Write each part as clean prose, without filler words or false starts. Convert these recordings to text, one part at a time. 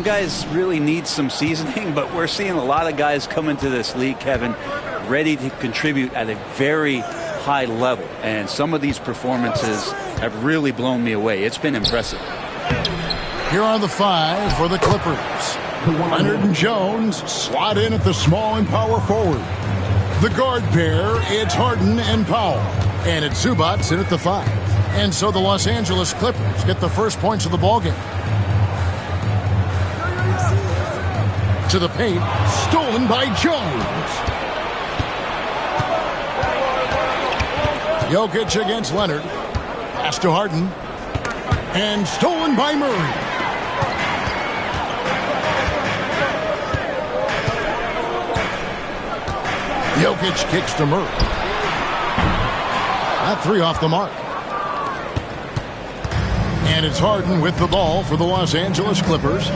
Guys really need some seasoning, but we're seeing a lot of guys come into this league, Kevin, ready to contribute at a very high level. And some of these performances have really blown me away. It's been impressive. Here are the five for the Clippers. Leonard and Jones slot in at the small and power forward. The guard pair, it's Harden and Powell. And it's Zubac in at the 5. And so the Los Angeles Clippers get the first points of the ballgame. To the paint, stolen by Jones. Jokic against Leonard. Pass to Harden. And stolen by Murray. Jokic kicks to Murray. That three off the mark. And it's Harden with the ball for the Los Angeles Clippers.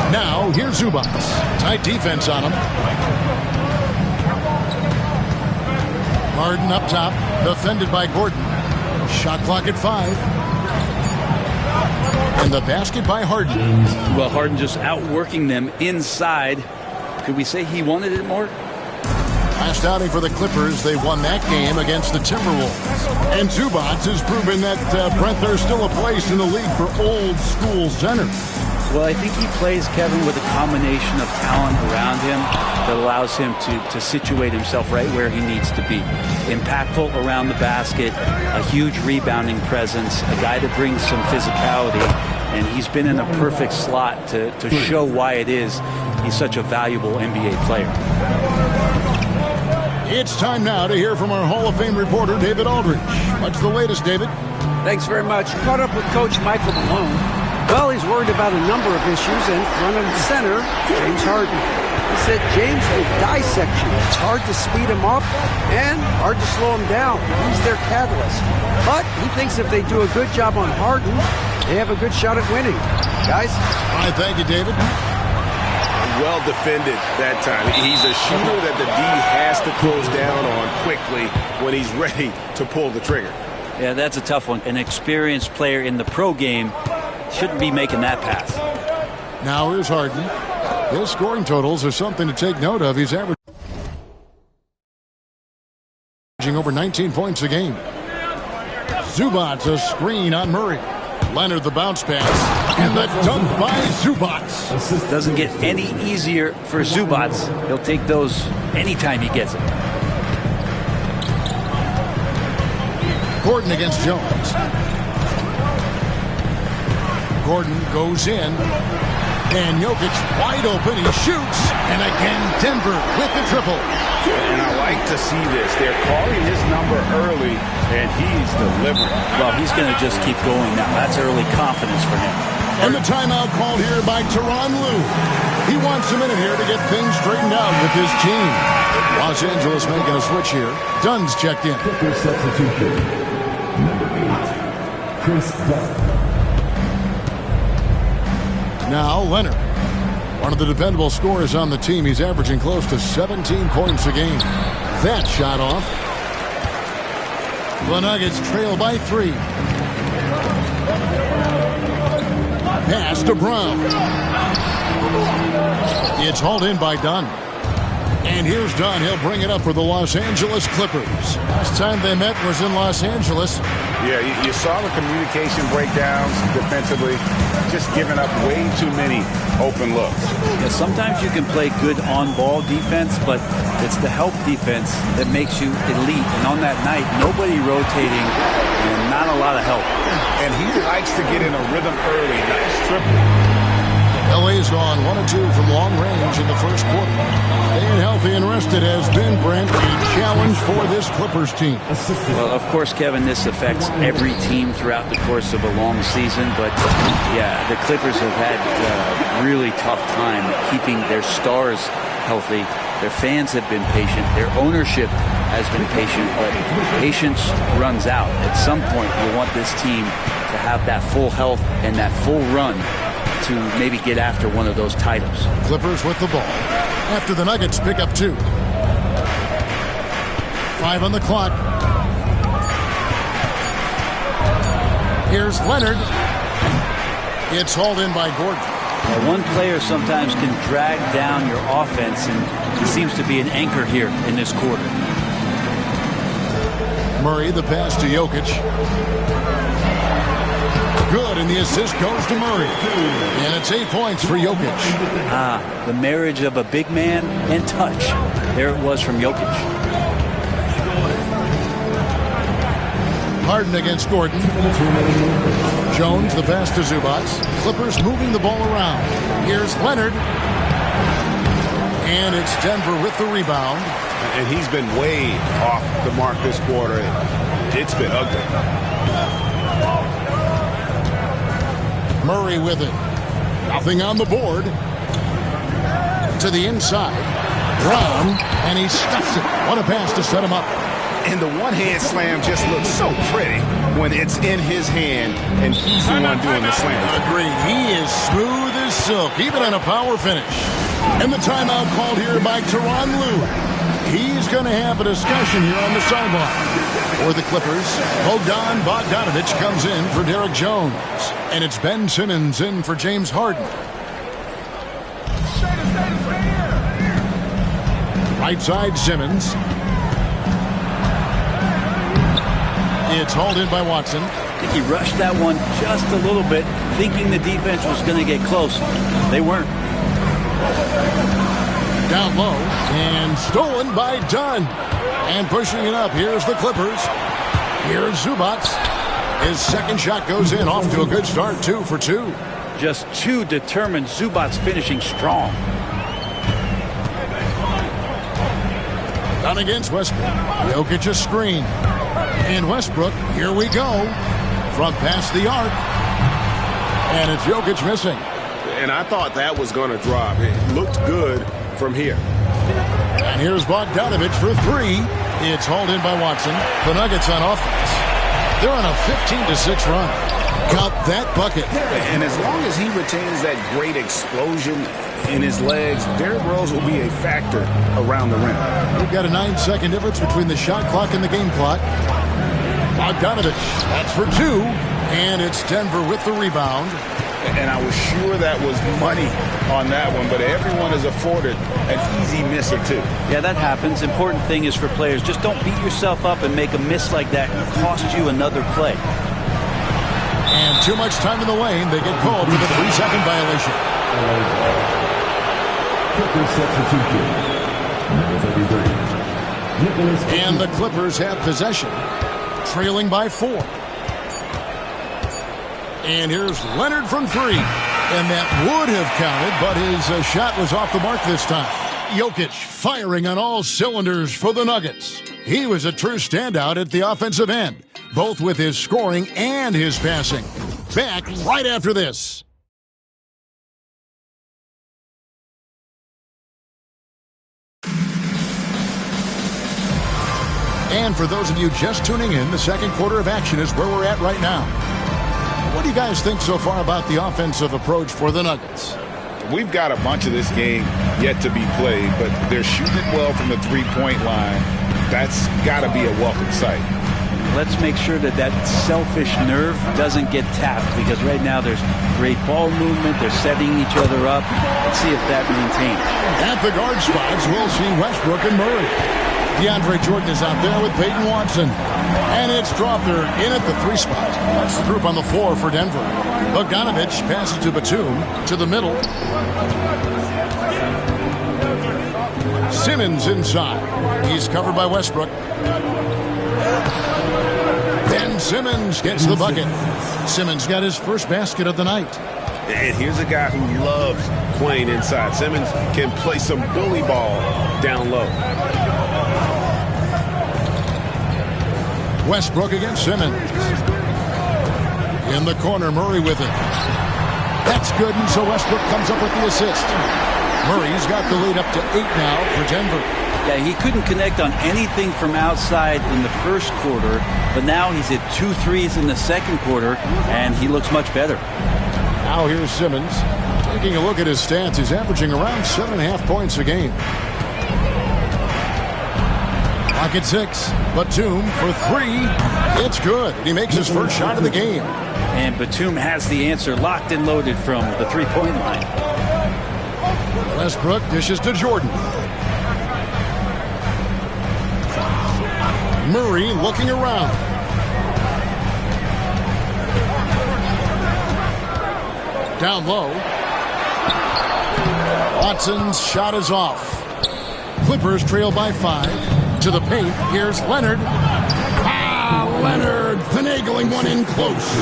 Now, here's Zubac. Tight defense on him. Harden up top, defended by Gordon. Shot clock at 5. And the basket by Harden. Well, Harden just outworking them inside. Could we say he wanted it more? Last outing for the Clippers, they won that game against the Timberwolves. And Zubac has proven that, Brent, there's still a place in the league for old-school centers. Well, I think he plays, Kevin, with a combination of talent around him that allows him to situate himself right where he needs to be. Impactful around the basket, a huge rebounding presence, a guy that brings some physicality, and he's been in a perfect slot to show why it is he's such a valuable NBA player. It's time now to hear from our Hall of Fame reporter, David Aldridge. What's the latest, David? Thanks very much. Caught up with Coach Michael Malone. Well, he's worried about a number of issues, and front and center, James Harden. He said James will dissect you. It's hard to speed him up and hard to slow him down. He's their catalyst. But he thinks if they do a good job on Harden, they have a good shot at winning. Guys? All right, thank you, David. Well defended that time. He's a shooter that the D has to close down on quickly when he's ready to pull the trigger. Yeah, that's a tough one. An experienced player in the pro game shouldn't be making that pass. Now here's Harden. His scoring totals are something to take note of. He's averaging over 19 points a game. Zubac, a screen on Murray. Leonard, the bounce pass. And the dunk by Zubac. Doesn't get any easier for Zubac. He'll take those anytime he gets them. Gordon against Jones. Gordon goes in. And Jokic wide open. He shoots. And again, Denver with the triple. And I like to see this. They're calling his number early, and he's delivering. Well, he's going to just keep going now. That's early confidence for him. And the timeout called here by Tyronn Lue. He wants a minute here to get things straightened out with his team. Los Angeles making a switch here. Dunn's checked in. Substitution. Number 8, Chris Dunn. Now Leonard. One of the dependable scorers on the team. He's averaging close to 17 points a game. That shot off. The Nuggets trail by 3. Pass to Brown. It's hauled in by Dunn. And here's Dunn. He'll bring it up for the Los Angeles Clippers. Last time they met was in Los Angeles. Yeah, you saw the communication breakdowns defensively, just giving up way too many open looks. Yeah, sometimes you can play good on-ball defense, but it's the help defense that makes you elite. And on that night, nobody rotating and not a lot of help. And he likes to get in a rhythm early. Nice triple. LA's gone 1 of 2 from long range in the first quarter. Staying healthy and rested has been, Brent, a challenge for this Clippers team. Well, of course, Kevin, this affects every team throughout the course of a long season. But, yeah, the Clippers have had a really tough time keeping their stars healthy. Their fans have been patient. Their ownership has been patient. But patience runs out. At some point, you want this team to have that full health and that full run to maybe get after one of those titles. Clippers with the ball after the Nuggets pick up 2. 5 on the clock. Here's Leonard. It's hauled in by Gordon. One player sometimes can drag down your offense, and he seems to be an anchor here in this quarter. Murray, the pass to Jokic. Good, and the assist goes to Murray. And it's 8 points for Jokic. The marriage of a big man and touch. There it was from Jokic. Harden against Gordon. Jones, the pass to Zubac. Clippers moving the ball around. Here's Leonard. And it's Denver with the rebound. And he's been way off the mark this quarter. It's been ugly. Murray with it. Nothing on the board. To the inside. Brown, and he stuffs it. What a pass to set him up. And the one-hand slam just looks so pretty when it's in his hand and he's the one doing the slam. Agreed. He is smooth as silk, even on a power finish. And the timeout called here by Tyronn Lue. He's going to have a discussion here on the sideline. For the Clippers, Bogdan Bogdanovic comes in for Derek Jones. And it's Ben Simmons in for James Harden. Right side, Simmons. It's hauled in by Watson. I think he rushed that one just a little bit, thinking the defense was going to get close. They weren't. Down low, and stolen by Dunn. And pushing it up, here's the Clippers. Here's Zubac. His second shot goes in, off to a good start, 2 for 2. Just too determined. Zubac finishing strong. Dunn against Westbrook. Jokic a screen. And Westbrook, here we go. Front past the arc. And it's Jokic missing. And I thought that was going to drop. It looked good from here. And here's Bogdanovic for 3. It's hauled in by Watson. The Nuggets on offense. They're on a 15-6 run. Got that bucket. And as long as he retains that great explosion in his legs, Derrick Rose will be a factor around the rim. We've got a 9-second difference between the shot clock and the game clock. Bogdanovic, that's for 2. And it's Denver with the rebound. And I was sure that was money on that one, but everyone is afforded an easy miss or 2. Yeah, that happens. Important thing is for players, just don't beat yourself up and make a miss like that and cost you another play. And too much time in the lane. They get called for the 3-second violation. Clippers substitution. Number 33. And the Clippers have possession, trailing by 4. And here's Leonard from 3. And that would have counted, but his shot was off the mark this time. Jokic firing on all cylinders for the Nuggets. He was a true standout at the offensive end, both with his scoring and his passing. Back right after this. And for those of you just tuning in, the second quarter of action is where we're at right now. What do you guys think so far about the offensive approach for the Nuggets? We've got a bunch of this game yet to be played, but they're shooting it well from the three-point line. That's got to be a welcome sight. Let's make sure that that selfish nerve doesn't get tapped, because right now there's great ball movement. They're setting each other up. Let's see if that maintains. At the guard spots, we'll see Westbrook and Murray. DeAndre Jordan is out there with Peyton Watson. And it's Strawther in at the 3 spot. That's the group on the 4 for Denver. Bogdanovic passes to Batum to the middle. Simmons inside. He's covered by Westbrook. Ben Simmons gets the bucket. Simmons got his first basket of the night. And here's a guy who loves playing inside. Simmons can play some bully ball down low. Westbrook against Simmons. In the corner, Murray with it. That's good, and so Westbrook comes up with the assist. Murray's got the lead up to 8 now for Denver. Yeah, he couldn't connect on anything from outside in the first quarter, but now he's hit 2 threes in the second quarter, and he looks much better. Now here's Simmons. Taking a look at his stats, he's averaging around 7.5 points a game. Clock at 6. Batum for 3. It's good. And he makes his first shot of the game. And Batum has the answer locked and loaded from the three-point line. Westbrook dishes to Jordan. Murray looking around. Down low. Watson's shot is off. Clippers trail by 5. To the paint. Here's Leonard. Leonard finagling one in close.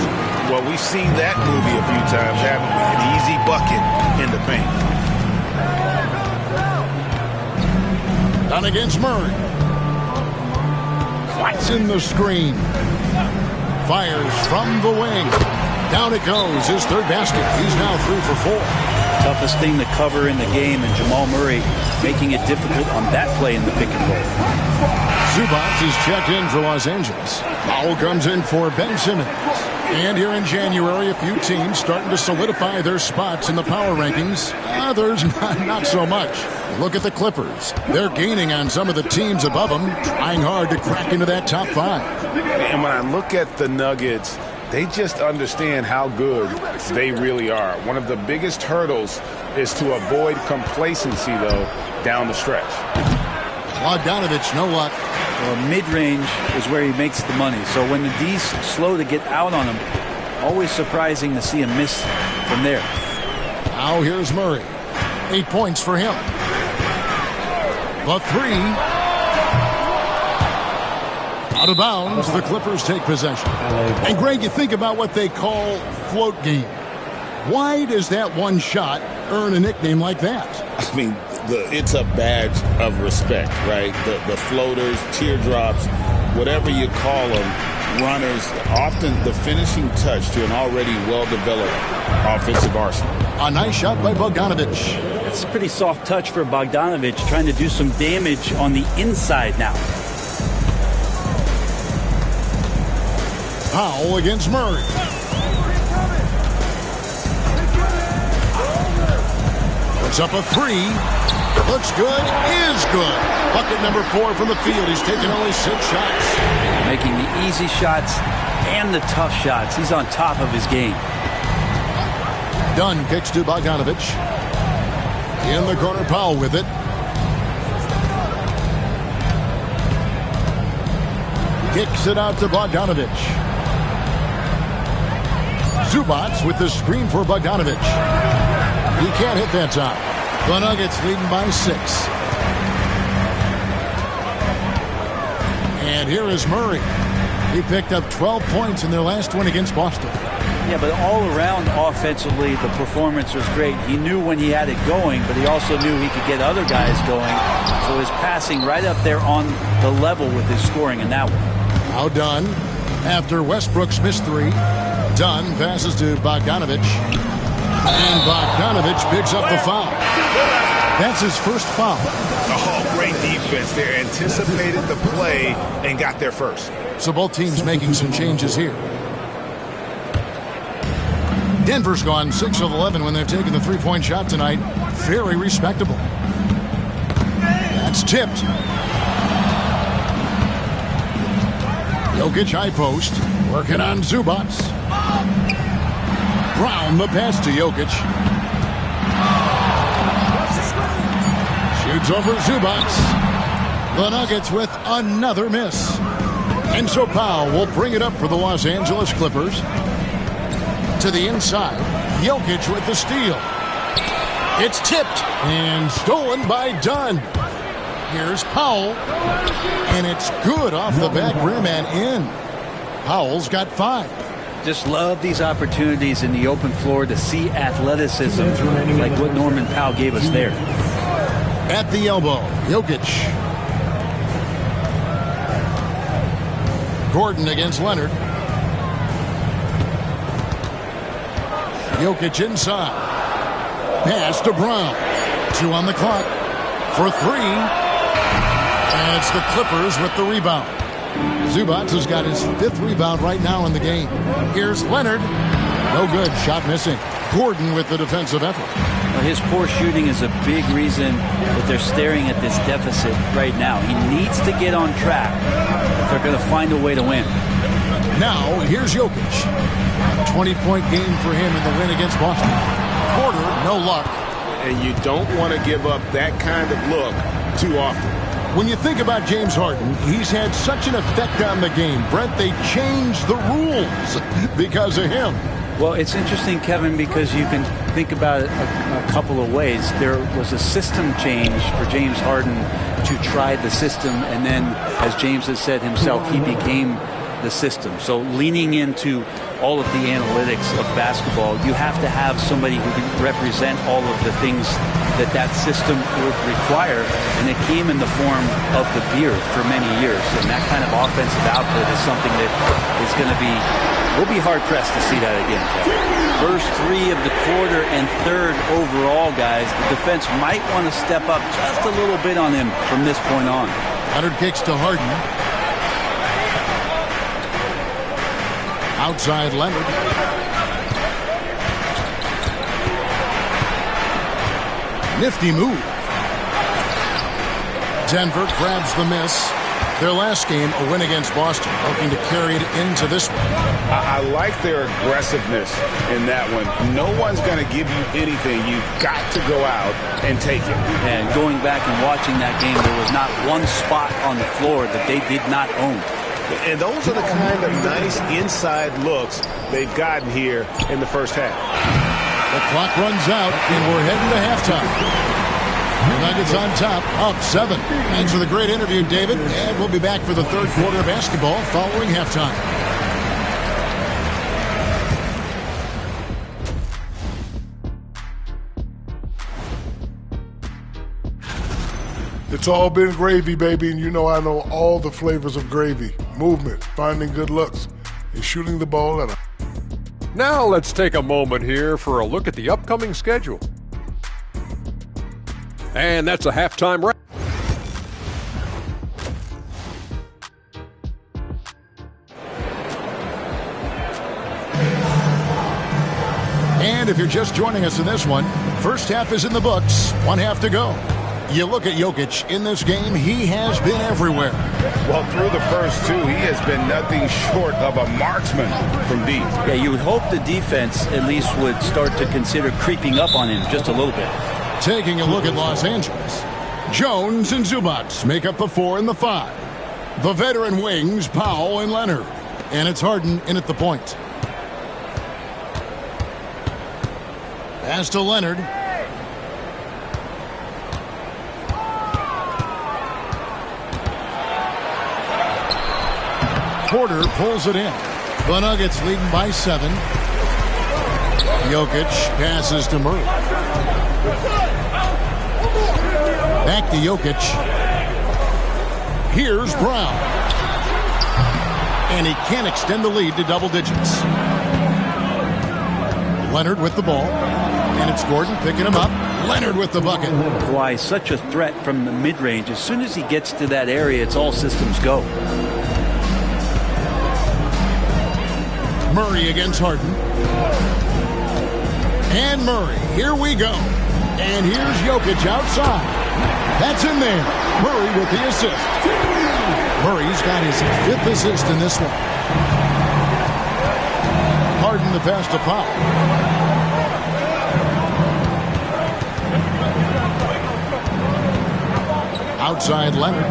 Well, we've seen that movie a few times, haven't we? An easy bucket in the paint. Down against Murray. Watson the screen. Fires from the wing. Down it goes. His third basket. He's now 3 for 4. Toughest thing to cover in the game, and Jamal Murray making it difficult on that play in the pick and roll. Zubac is checked in for Los Angeles. Foul comes in for Ben Simmons. And here in January, a few teams starting to solidify their spots in the power rankings. Others, not so much. Look at the Clippers. They're gaining on some of the teams above them, trying hard to crack into that top 5. And when I look at the Nuggets, they just understand how good they really are. One of the biggest hurdles is to avoid complacency, though, down the stretch. Bogdanovich, no luck. Well, mid-range is where he makes the money. So when the D's slow to get out on him, always surprising to see him miss from there. Now here's Murray. 8 points for him. The 3. Out of bounds, the Clippers take possession. And Greg, you think about what they call float game. Why does that one shot earn a nickname like that? I mean, it's a badge of respect, right? The floaters, teardrops, whatever you call them, runners, often the finishing touch to an already well-developed offensive arsenal. A nice shot by Bogdanovich. It's a pretty soft touch for Bogdanovich, trying to do some damage on the inside now. Powell against Murray. Puts up a 3. Looks good. Is good. Bucket number 4 from the field. He's taken only 6 shots. Making the easy shots and the tough shots. He's on top of his game. Dunn kicks to Bogdanovich. In the corner, Powell with it. Kicks it out to Bogdanovich. Zubac with the screen for Bogdanovich. He can't hit that time. The Nuggets leading by 6. And here is Murray. He picked up 12 points in their last one against Boston. Yeah, but all around offensively, the performance was great. He knew when he had it going, but he also knew he could get other guys going. So his passing right up there on the level with his scoring in that one. Now Dunn, after Westbrook's missed 3, Dunn passes to Bogdanovich. And Bogdanovich picks up the foul. That's his first foul. Oh, great defense there. Anticipated the play and got there first. So both teams making some changes here. Denver's gone 6 of 11 when they've taken the three-point shot tonight. Very respectable. That's tipped. Jokic high post. Working on Zubac. Brown the pass to Jokic. Shoots over Zubac. The Nuggets with another miss. And so Powell will bring it up for the Los Angeles Clippers. To the inside. Jokic with the steal. It's tipped and stolen by Dunn. Here's Powell. And it's good off the back rim and in. Powell's got 5. Just love these opportunities in the open floor to see athleticism like what Norman Powell gave us there. At the elbow, Jokic. Gordon against Leonard. Jokic inside. Pass to Brown. 2 on the clock. For 3. And it's the Clippers with the rebound. Zubac has got his 5th rebound right now in the game. Here's Leonard. No good. Shot missing. Gordon with the defensive effort. Well, his poor shooting is a big reason that they're staring at this deficit right now. He needs to get on track if they're going to find a way to win. Now, here's Jokic. A 20-point game for him in the win against Boston. Porter, no luck. And you don't want to give up that kind of look too often. When you think about James Harden, he's had such an effect on the game. Brent, they changed the rules because of him. Well, it's interesting, Kevin, because you can think about it a couple of ways. There was a system change for James Harden to try the system, and then, as James has said himself, he became the system. So leaning into all of the analytics of basketball, you have to have somebody who can represent all of the things that system would require, and it came in the form of the beard for many years. And that kind of offensive output is something that is going to be, we'll be hard-pressed to see that again, Kevin. First three of the quarter and third overall, guys, the defense might want to step up just a little bit on him from this point on. Leonard kicks to Harden. Outside Leonard. Nifty move. Denver grabs the miss. Their last game, a win against Boston, looking to carry it into this one. I like their aggressiveness in that one. No one's going to give you anything. You've got to go out and take it. And going back and watching that game, there was not one spot on the floor that they did not own. And those are the kind of nice inside looks they've gotten here in the first half. The clock runs out, and we're heading to halftime. The Nuggets on top, up 7. Thanks for the great interview, David. And we'll be back for the third quarter of basketball following halftime. It's all been gravy, baby, and you know I know all the flavors of gravy. Movement, finding good looks, and shooting the ball at a... Now let's take a moment here for a look at the upcoming schedule. And that's a halftime wrap. And if you're just joining us in this one, first half is in the books, 1 half to go. You look at Jokic in this game, he has been everywhere. Well, through the first two, he has been nothing short of a marksman from deep. Yeah, you would hope the defense at least would start to consider creeping up on him just a little bit. Taking a look at Los Angeles, Jones and Zubac make up the 4 and the 5. The veteran wings, Powell and Leonard. And it's Harden in at the point. Pass to Leonard. Porter pulls it in. The Nuggets leading by 7. Jokic passes to Murray. Back to Jokic. Here's Brown. And he can't extend the lead to double digits. Leonard with the ball. And it's Gordon picking him up. Leonard with the bucket. Why such a threat from the mid-range. As soon as he gets to that area, it's all systems go. Murray against Harden. And Murray. Here we go. And here's Jokic outside. That's in there. Murray with the assist. Murray's got his 5th assist in this one. Harden the pass to Powell. Outside Leonard.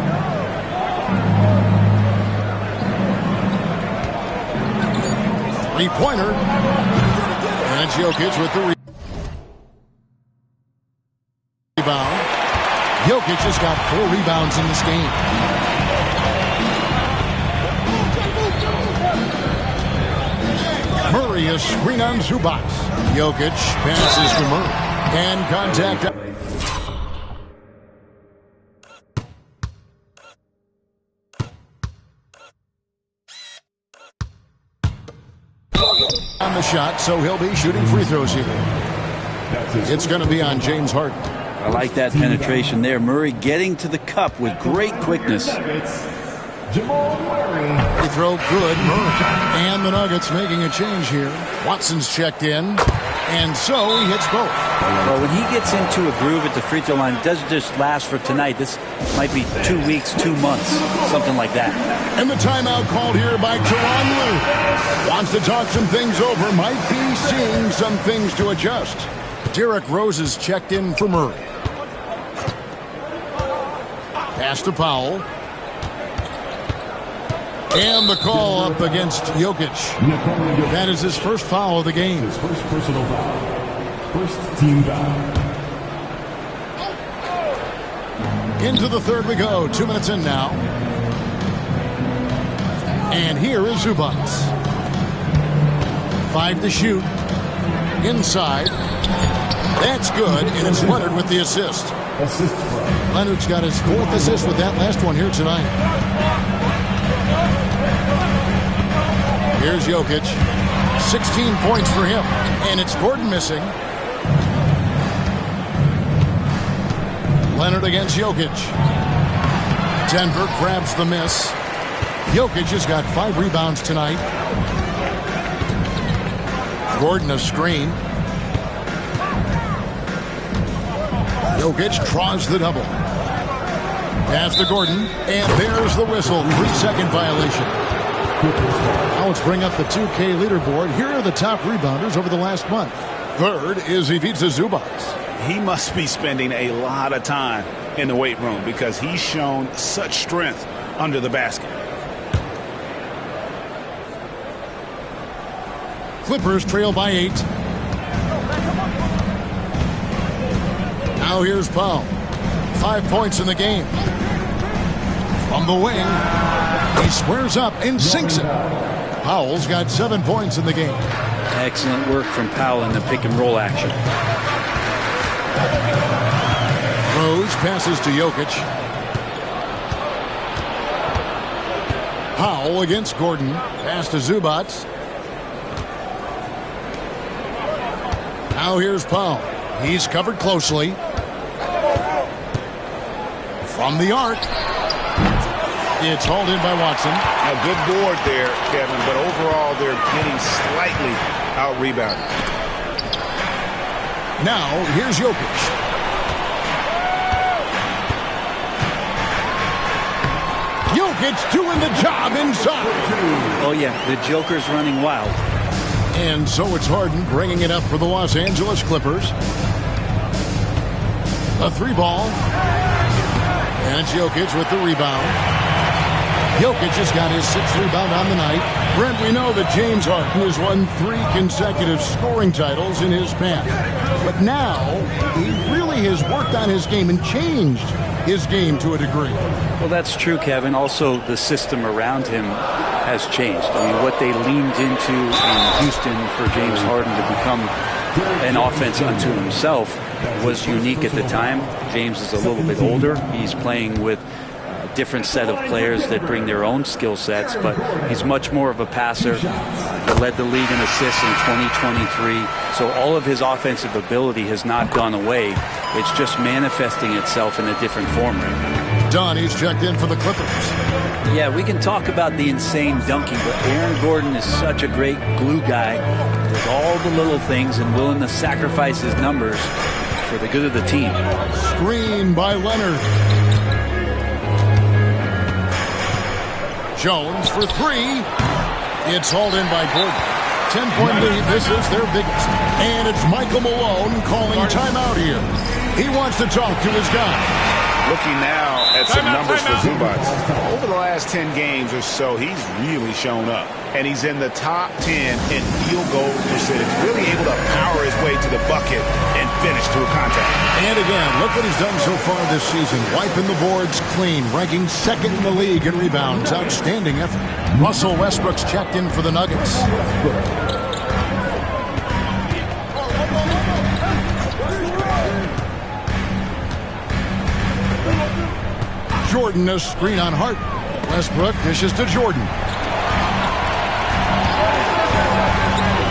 Three-pointer. And it's Jokic with the rebound. Jokic has got 4 rebounds in this game. Murray is screen on Zubac. Jokic passes to Murray. And contact. On the shot, so he'll be shooting free throws here. It's going to be on James Harden. I like that penetration there. Murray getting to the cup with great quickness. Jamal Murray. They throw good. And the Nuggets making a change here. Watson's checked in. And so he hits both. Well, when he gets into a groove at the free throw line, it doesn't just last for tonight. This might be 2 weeks, 2 months, something like that. And the timeout called here by Tyronn Lue. Wants to talk some things over. Might be seeing some things to adjust. Derrick Rose is checked in for Murray. Pass to Powell. And the call up against Jokic. That is his first foul of the game. His first personal foul. First team foul. Into the third we go. 2 minutes in now. And here is Zubac. 5 to shoot. Inside. That's good. And it's Leonard with the assist. Assist from. Leonard's got his 4th assist with that last one here tonight. Here's Jokic. 16 points for him. And it's Gordon missing. Leonard against Jokic. Denver grabs the miss. Jokic has got 5 rebounds tonight. Gordon a screen. Jokic draws the double. Pass to Gordon. And there's the whistle. 3-second violation. Now let's bring up the 2K leaderboard. Here are the top rebounders over the last month. Third is Ivica Zubac. He must be spending a lot of time in the weight room because he's shown such strength under the basket. Clippers trail by 8. Now here's Powell. 5 points in the game. From the wing, he squares up and sinks it. Powell's got 7 points in the game. Excellent work from Powell in the pick and roll action. Rose passes to Jokic. Powell against Gordon. Pass to Zubac. Now here's Powell. He's covered closely. From the arc. It's hauled in by Watson. A good board there, Kevin, but overall they're getting slightly out-rebounded. Now, here's Jokic. Jokic doing the job inside. Oh, yeah, the Joker's running wild. And so it's Harden bringing it up for the Los Angeles Clippers. A 3-ball. And it's Jokic with the rebound. Jokic has got his 6th rebound on the night. Brent, we know that James Harden has won 3 consecutive scoring titles in his past. But now, he really has worked on his game and changed his game to a degree. Well, that's true, Kevin. Also, the system around him has changed. I mean, what they leaned into in Houston for James Harden to become an offense unto himself was unique at the time. James is a little bit older. He's playing with a different set of players that bring their own skill sets, but he's much more of a passer. He led the league in assists in 2023. So all of his offensive ability has not gone away. It's just manifesting itself in a different form right now. Donnie's checked in for the Clippers. Yeah, we can talk about the insane dunking, but Aaron Gordon is such a great glue guy. Does all the little things and willing to sacrifice his numbers for the good of the team. Screen by Leonard. Jones for 3. It's hauled in by Gordon. 10-point lead. This is their biggest. And it's Michael Malone calling timeout here. He wants to talk to his guy. Looking now at some numbers for Zubac. Over the last 10 games or so, he's really shown up. And he's in the top 10 in field goal percentage. Really able to power his way to the bucket and finish to a contact. And again, look what he's done so far this season. Wiping the boards clean. Ranking 2nd in the league in rebounds. Outstanding effort. Russell Westbrook's checked in for the Nuggets. Jordan, a screen on Hart. Westbrook dishes to Jordan.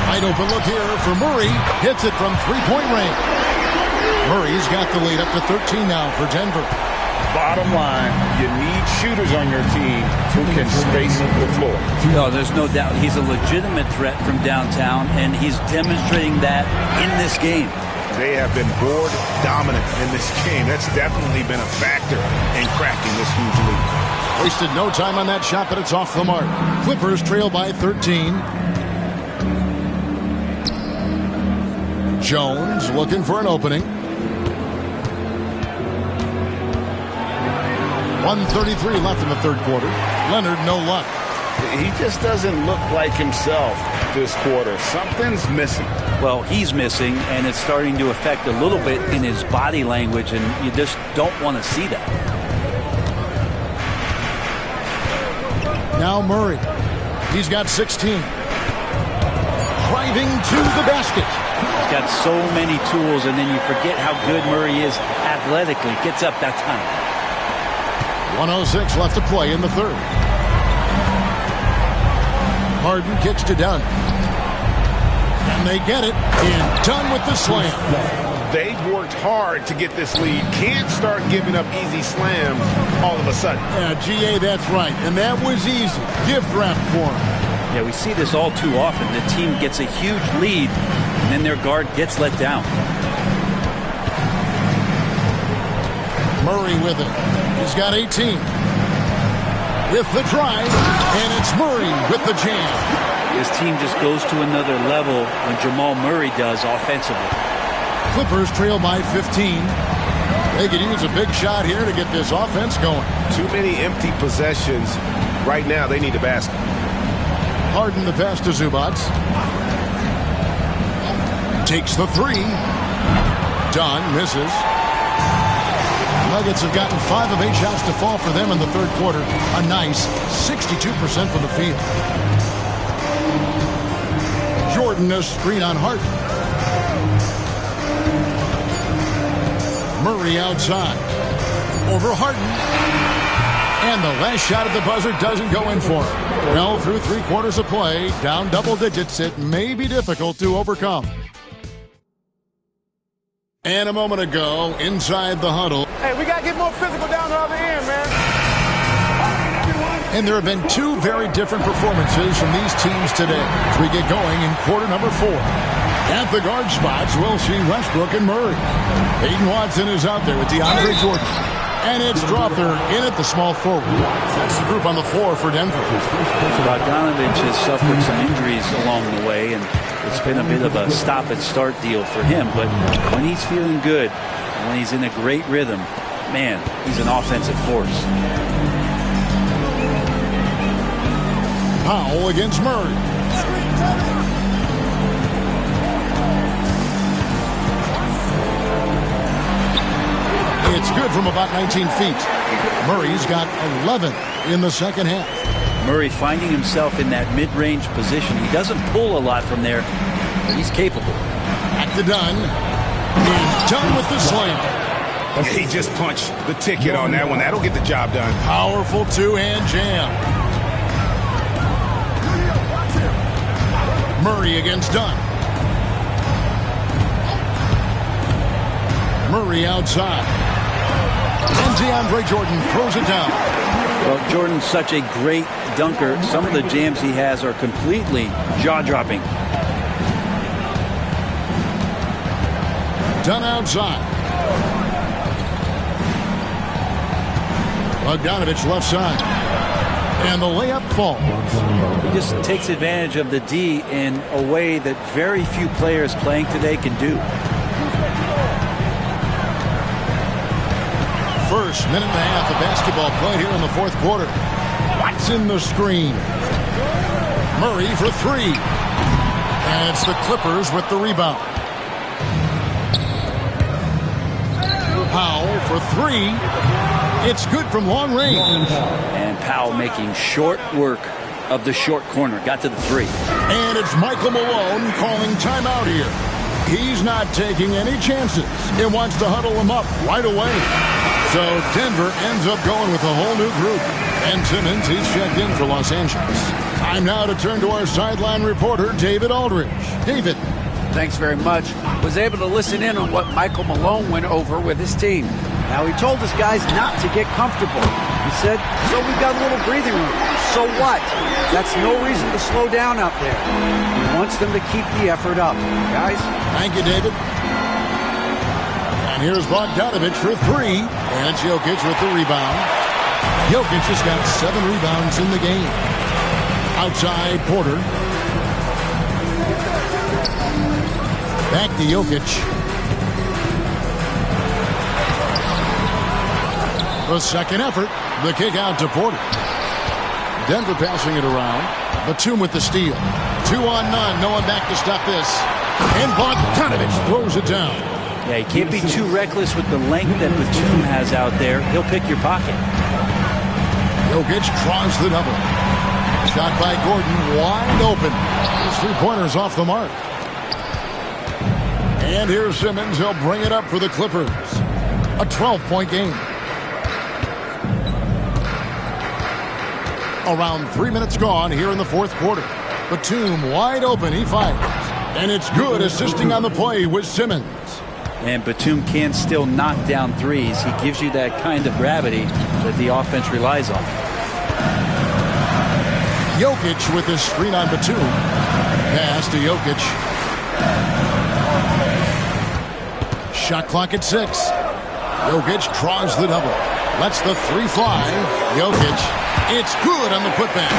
Wide open look here for Murray. Hits it from 3-point range. Murray's got the lead up to 13 now for Denver. Bottom line, you need shooters on your team who can space the floor. No, there's no doubt he's a legitimate threat from downtown, and he's demonstrating that in this game. They have been board dominant in this game. That's definitely been a factor in cracking this huge lead. Wasted no time on that shot, but it's off the mark. Clippers trail by 13. Jones looking for an opening. 1:33 left in the third quarter. Leonard, no luck. He just doesn't look like himself this quarter. Something's missing. Well, he's missing, and it's starting to affect a little bit in his body language, and you just don't want to see that. Now Murray. He's got 16. Driving to the basket. He's got so many tools, and then you forget how good Murray is athletically. Gets up that time. 1:06 left to play in the third. Harden kicks to Dunn. And they get it. And Dunn with the slam. They've worked hard to get this lead. Can't start giving up easy slams all of a sudden. Yeah, GA, that's right. And that was easy. Gift wrap for him. Yeah, we see this all too often. The team gets a huge lead, and then their guard gets let down. Murray with it. He's got 18. With the drive, and it's Murray with the jam. This team just goes to another level when Jamal Murray does offensively. Clippers trail by 15. They could use a big shot here to get this offense going. Too many empty possessions. Right now, they need a basket. Harden the pass to Zubac. Takes the three. Dunn misses. Nuggets have gotten 5 of 8 shots to fall for them in the third quarter. A nice 62% from the field. Jordan a screen on Harden. Murray outside. Over Harden. And the last shot at the buzzer doesn't go in for him. Well, through 3 quarters of play, down double digits, it may be difficult to overcome. And a moment ago, inside the huddle. Hey, we got to get more physical down the other end, man. And there have been 2 very different performances from these teams today as we get going in quarter number 4. At the guard spots, we'll see Westbrook and Murray. Peyton Watson is out there with DeAndre Jordan. And it's Strawther in at the small forward. That's the group on the floor for Denver. Bogdanovich has suffered some injuries along the way, and it's been a bit of a stop-and-start deal for him. But when he's feeling good, when he's in a great rhythm, man, he's an offensive force. Powell against Murray. It's good from about 19 feet. Murray's got 11 in the second half. Murray finding himself in that mid-range position. He doesn't pull a lot from there, but he's capable. At the Dunn. He's done with the slam. He just punched the ticket on that one. That'll get the job done. Powerful 2-hand jam. Murray against Dunn. Murray outside. And DeAndre Jordan throws it down. Well, Jordan's such a great dunker. Some of the jams he has are completely jaw-dropping. Dunn outside. Bogdanovich left side. And the layup falls. He just takes advantage of the D in a way that very few players playing today can do. First minute and a half of basketball played here in the fourth quarter. Watson the screen. Murray for 3. And it's the Clippers with the rebound. Powell for 3. It's good from long range. And Powell making short work of the short corner. Got to the 3. And it's Michael Malone calling timeout here. He's not taking any chances. He wants to huddle him up right away. So Denver ends up going with a whole new group. And Simmons, he's checked in for Los Angeles. Time now to turn to our sideline reporter, David Aldridge. David. Thanks very much. Was able to listen in on what Michael Malone went over with his team. Now, he told his guys not to get comfortable. He said, so we've got a little breathing room. So what? That's no reason to slow down out there. He wants them to keep the effort up. Guys? Thank you, David. And here's Bogdanović for three. And it's Jokic with the rebound. Jokic has got 7 rebounds in the game. Outside Porter. Back to Jokic. The second effort. The kick out to Porter. Denver passing it around. Batum with the steal. 2-on-none. No one back to stop this. And Bogdanović throws it down. Yeah, you can't be too reckless with the length that Batum has out there. He'll pick your pocket. Jokic draws the double. Shot by Gordon, wide open. His 3-pointers off the mark. And here's Simmons. He'll bring it up for the Clippers. A 12-point game. Around 3 minutes gone here in the fourth quarter. Batum wide open. He fires. And it's good, assisting on the play with Simmons. And Batum can still knock down threes. He gives you that kind of gravity that the offense relies on. Jokic with his screen on Batum. Pass to Jokic. Shot clock at 6. Jokic draws the double. Lets the 3 fly. Jokic. It's good on the putback.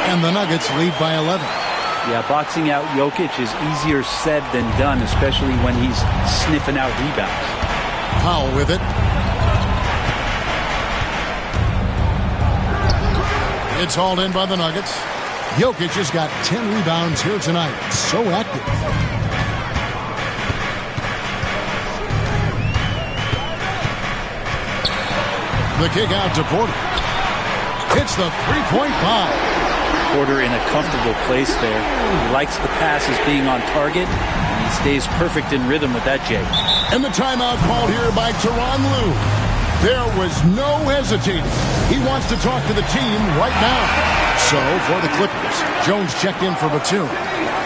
And the Nuggets lead by 11. Yeah, boxing out Jokic is easier said than done, especially when he's sniffing out rebounds. Powell with it. It's hauled in by the Nuggets. Jokic has got 10 rebounds here tonight. So active. The kick out to Porter. Hits the 3-point bomb. Porter in a comfortable place there. He likes the passes being on target, and he stays perfect in rhythm with that, Jay. And the timeout called here by Tyronn Lue. There was no hesitating. He wants to talk to the team right now. So, for the Clippers, Jones checked in for Batum.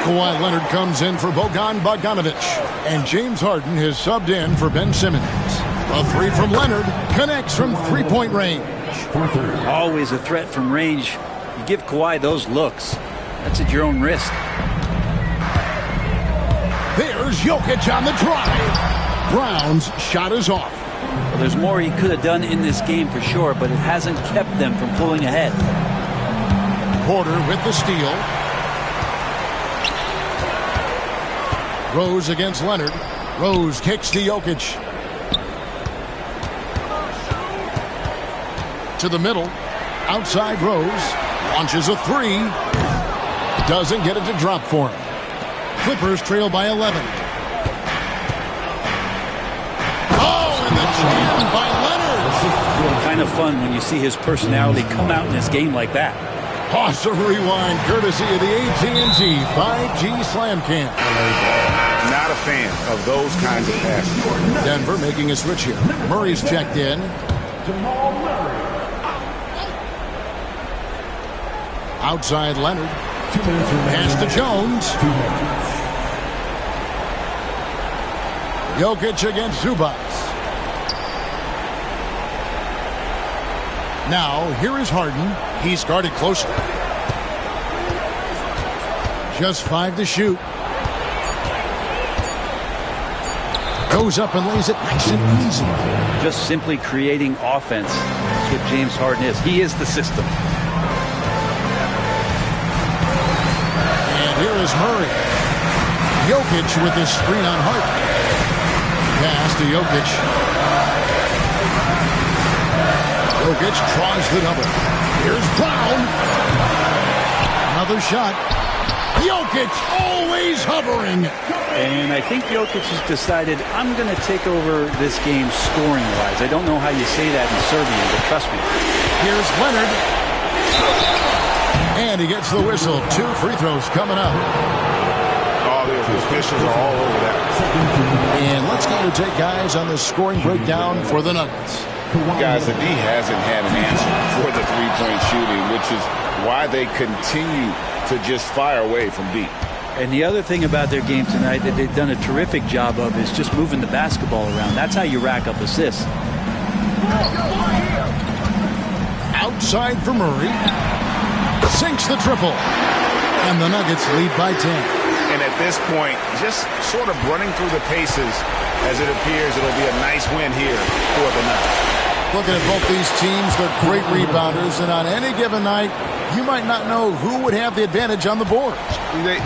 Kawhi Leonard comes in for Bogdanović. And James Harden has subbed in for Ben Simmons. A 3 from Leonard connects from 3-point range. Always a threat from range. You give Kawhi those looks. That's at your own risk. There's Jokic on the drive. Brown's shot is off. Well, there's more he could have done in this game for sure, but it hasn't kept them from pulling ahead. Porter with the steal. Rose against Leonard. Rose kicks to Jokic. To the middle. Outside Rose. Launches a 3. Doesn't get it to drop for him. Clippers trail by 11. Oh, and the jam by Leonard. Kind of fun when you see his personality come out in this game like that. Awesome rewind courtesy of the AT&T 5G Slam Cam. Not a fan of those kinds of passes. Denver making a switch here. Murray's checked in. Jamal Murray. Outside Leonard. 2 minutes remaining. Pass to Jones. 2 minutes. Jokic against Zubac. Now, here is Harden. He's guarded closely. Just 5 to shoot. Goes up and lays it nice and easy. Just simply creating offense. That's what James Harden is. He is the system. And here is Murray. Jokic with his screen on Harden. Pass to Jokic. Jokic draws the double. Here's Brown. Another shot. Jokic always hovering. And I think Jokic has decided, I'm going to take over this game scoring-wise. I don't know how you say that in Serbian, but trust me. Here's Leonard. And he gets the whistle. 2 free throws coming up. Oh, the officials are all over that. And let's go to take guys on the scoring breakdown for the Nuggets. Guys, the D hasn't had an answer for the three-point shooting, which is why they continue to just fire away from deep. And the other thing about their game tonight that they've done a terrific job of is just moving the basketball around. That's how you rack up assists. Outside for Murray. Sinks the triple. And the Nuggets lead by 10. And at this point, just sort of running through the paces, as it appears it'll be a nice win here for the Nuggets. Looking at both these teams, they're great rebounders, and on any given night, you might not know who would have the advantage on the boards.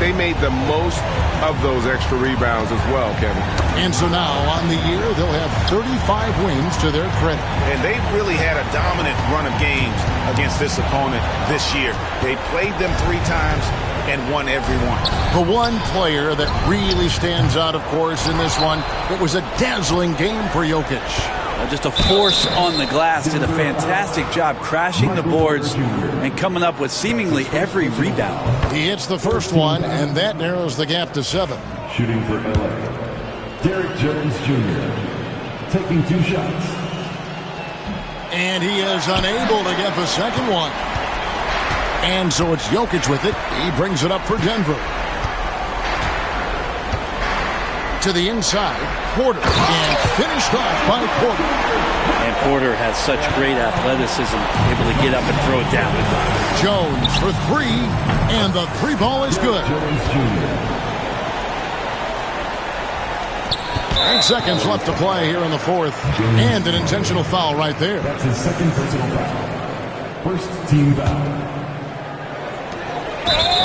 They made the most of those extra rebounds as well, Kevin. And so now, on the year, they'll have 35 wins to their credit. And they've really had a dominant run of games against this opponent this year. They played them 3 times and won every one. The one player that really stands out, of course, in this one, it was a dazzling game for Jokic. Just a force on the glass, did a fantastic job crashing the boards and coming up with seemingly every rebound. He hits the first one, and that narrows the gap to 7. Shooting for LA, Derrick Jones Jr. taking 2 shots. And he is unable to get the second one. And so it's Jokic with it. He brings it up for Denver. To the inside, Porter, and finished off by Porter. And Porter has such great athleticism, able to get up and throw it down. Jones for 3, and the 3 ball is good. 8 seconds left to play here in the fourth, and an intentional foul right there. That's his second personal foul. First team foul.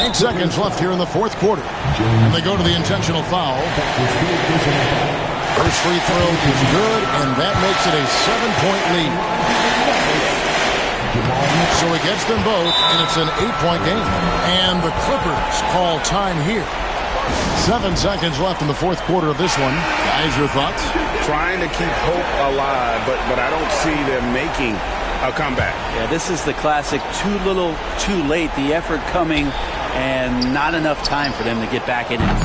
8 seconds left here in the fourth quarter. And they go to the intentional foul. First free throw is good, and that makes it a 7-point lead. So he gets them both, and it's an 8-point game. And the Clippers call time here. 7 seconds left in the fourth quarter of this one. Guys, your thoughts? Trying to keep hope alive, but I don't see them making a comeback. Yeah, this is the classic too little, too late. The effort coming and not enough time for them to get back in it.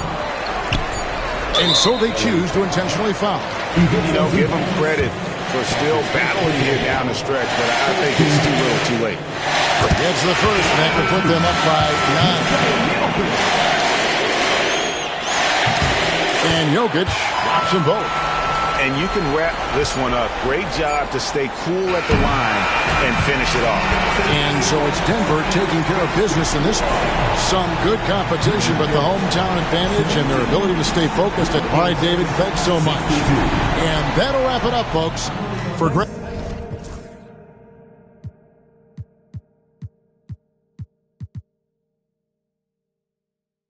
And so they choose to intentionally foul. You know, give them credit for still battling here down the stretch, but I think it's too little, too late. Gets the first, and that will put them up by 9. And Jokic drops them both. And you can wrap this one up. Great job to stay cool at the line and finish it off. And so it's Denver taking care of business in this one. Some good competition, but the hometown advantage and their ability to stay focused at why David, thanks so much. And that'll wrap it up, folks. For Greg.